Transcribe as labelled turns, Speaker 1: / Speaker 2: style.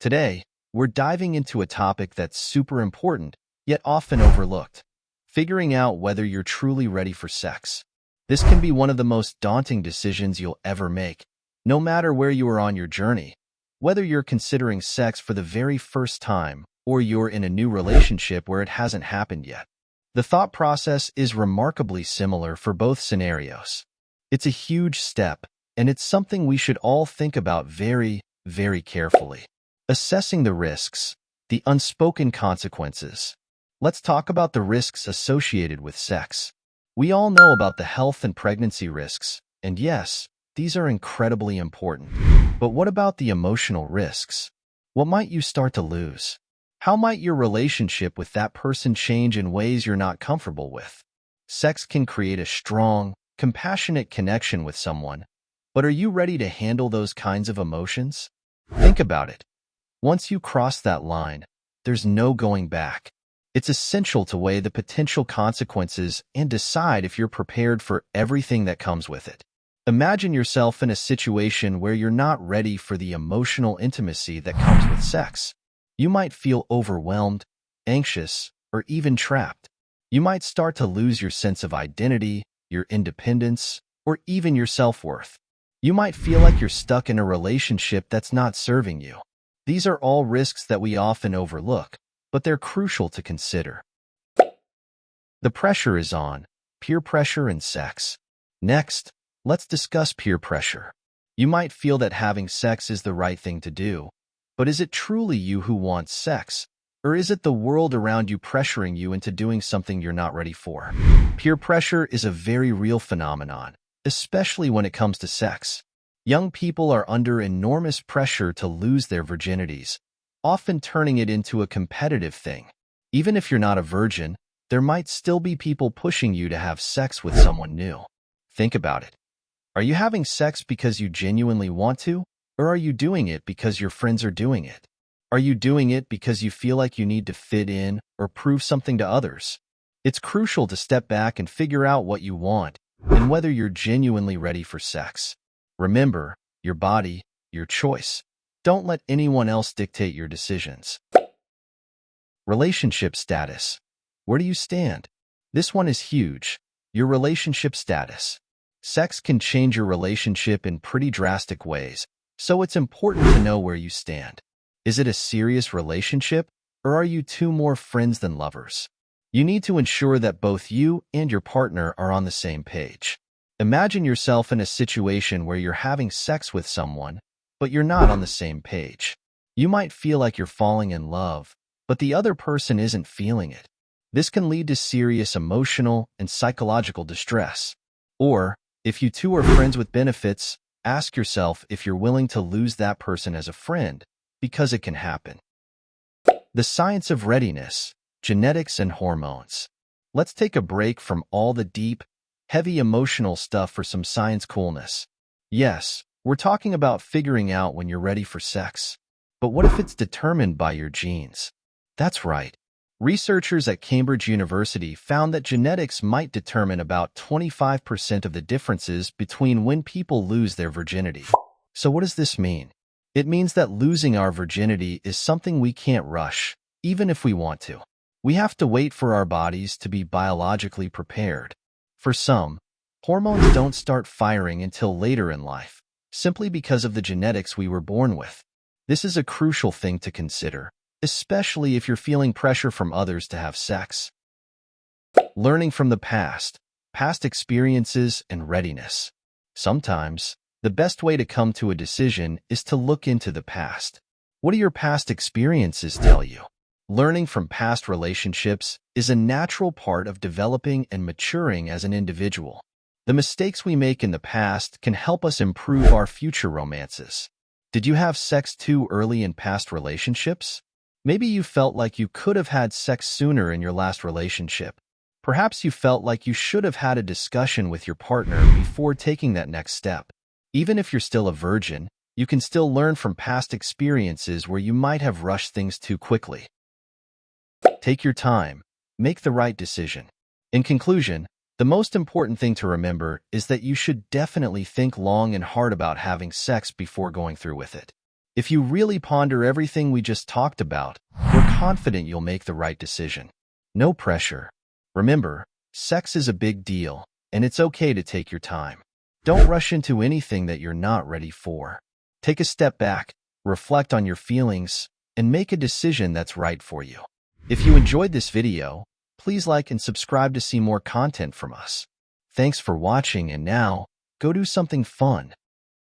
Speaker 1: Today, we're diving into a topic that's super important, yet often overlooked: figuring out whether you're truly ready for sex. This can be one of the most daunting decisions you'll ever make, no matter where you are on your journey. Whether you're considering sex for the very first time or you're in a new relationship where it hasn't happened yet, the thought process is remarkably similar for both scenarios. It's a huge step, and it's something we should all think about very, very carefully. Assessing the risks, the unspoken consequences. Let's talk about the risks associated with sex. We all know about the health and pregnancy risks, and yes, these are incredibly important. But what about the emotional risks? What might you start to lose? How might your relationship with that person change in ways you're not comfortable with? Sex can create a strong, compassionate connection with someone, but are you ready to handle those kinds of emotions? Think about it. Once you cross that line, there's no going back. It's essential to weigh the potential consequences and decide if you're prepared for everything that comes with it. Imagine yourself in a situation where you're not ready for the emotional intimacy that comes with sex. You might feel overwhelmed, anxious, or even trapped. You might start to lose your sense of identity, your independence, or even your self-worth. You might feel like you're stuck in a relationship that's not serving you. These are all risks that we often overlook, but they're crucial to consider. The pressure is on: peer pressure and sex. Next, let's discuss peer pressure. You might feel that having sex is the right thing to do, but is it truly you who wants sex? Or is it the world around you pressuring you into doing something you're not ready for? Peer pressure is a very real phenomenon, especially when it comes to sex. Young people are under enormous pressure to lose their virginities, often turning it into a competitive thing. Even if you're not a virgin, there might still be people pushing you to have sex with someone new. Think about it. Are you having sex because you genuinely want to, or are you doing it because your friends are doing it? Are you doing it because you feel like you need to fit in or prove something to others? It's crucial to step back and figure out what you want and whether you're genuinely ready for sex. Remember, your body, your choice. Don't let anyone else dictate your decisions. Relationship status. Where do you stand? This one is huge. Your relationship status. Sex can change your relationship in pretty drastic ways, so it's important to know where you stand. Is it a serious relationship, or are you two more friends than lovers? You need to ensure that both you and your partner are on the same page. Imagine yourself in a situation where you're having sex with someone, but you're not on the same page. You might feel like you're falling in love, but the other person isn't feeling it. This can lead to serious emotional and psychological distress. Or, if you two are friends with benefits, ask yourself if you're willing to lose that person as a friend, because it can happen. The science of readiness, genetics and hormones. Let's take a break from all the deep, heavy emotional stuff for some science coolness. Yes, we're talking about figuring out when you're ready for sex. But what if it's determined by your genes? That's right. Researchers at Cambridge University found that genetics might determine about 25% of the differences between when people lose their virginity. So what does this mean? It means that losing our virginity is something we can't rush, even if we want to. We have to wait for our bodies to be biologically prepared. For some, hormones don't start firing until later in life, simply because of the genetics we were born with. This is a crucial thing to consider, especially if you're feeling pressure from others to have sex. Learning from the past experiences and readiness. Sometimes, the best way to come to a decision is to look into the past. What do your past experiences tell you? Learning from past relationships is a natural part of developing and maturing as an individual. The mistakes we make in the past can help us improve our future romances. Did you have sex too early in past relationships? Maybe you felt like you could have had sex sooner in your last relationship. Perhaps you felt like you should have had a discussion with your partner before taking that next step. Even if you're still a virgin, you can still learn from past experiences where you might have rushed things too quickly. Take your time. Make the right decision. In conclusion, the most important thing to remember is that you should definitely think long and hard about having sex before going through with it. If you really ponder everything we just talked about, we're confident you'll make the right decision. No pressure. Remember, sex is a big deal, and it's okay to take your time. Don't rush into anything that you're not ready for. Take a step back, reflect on your feelings, and make a decision that's right for you. If you enjoyed this video, please like and subscribe to see more content from us. Thanks for watching, and now, go do something fun.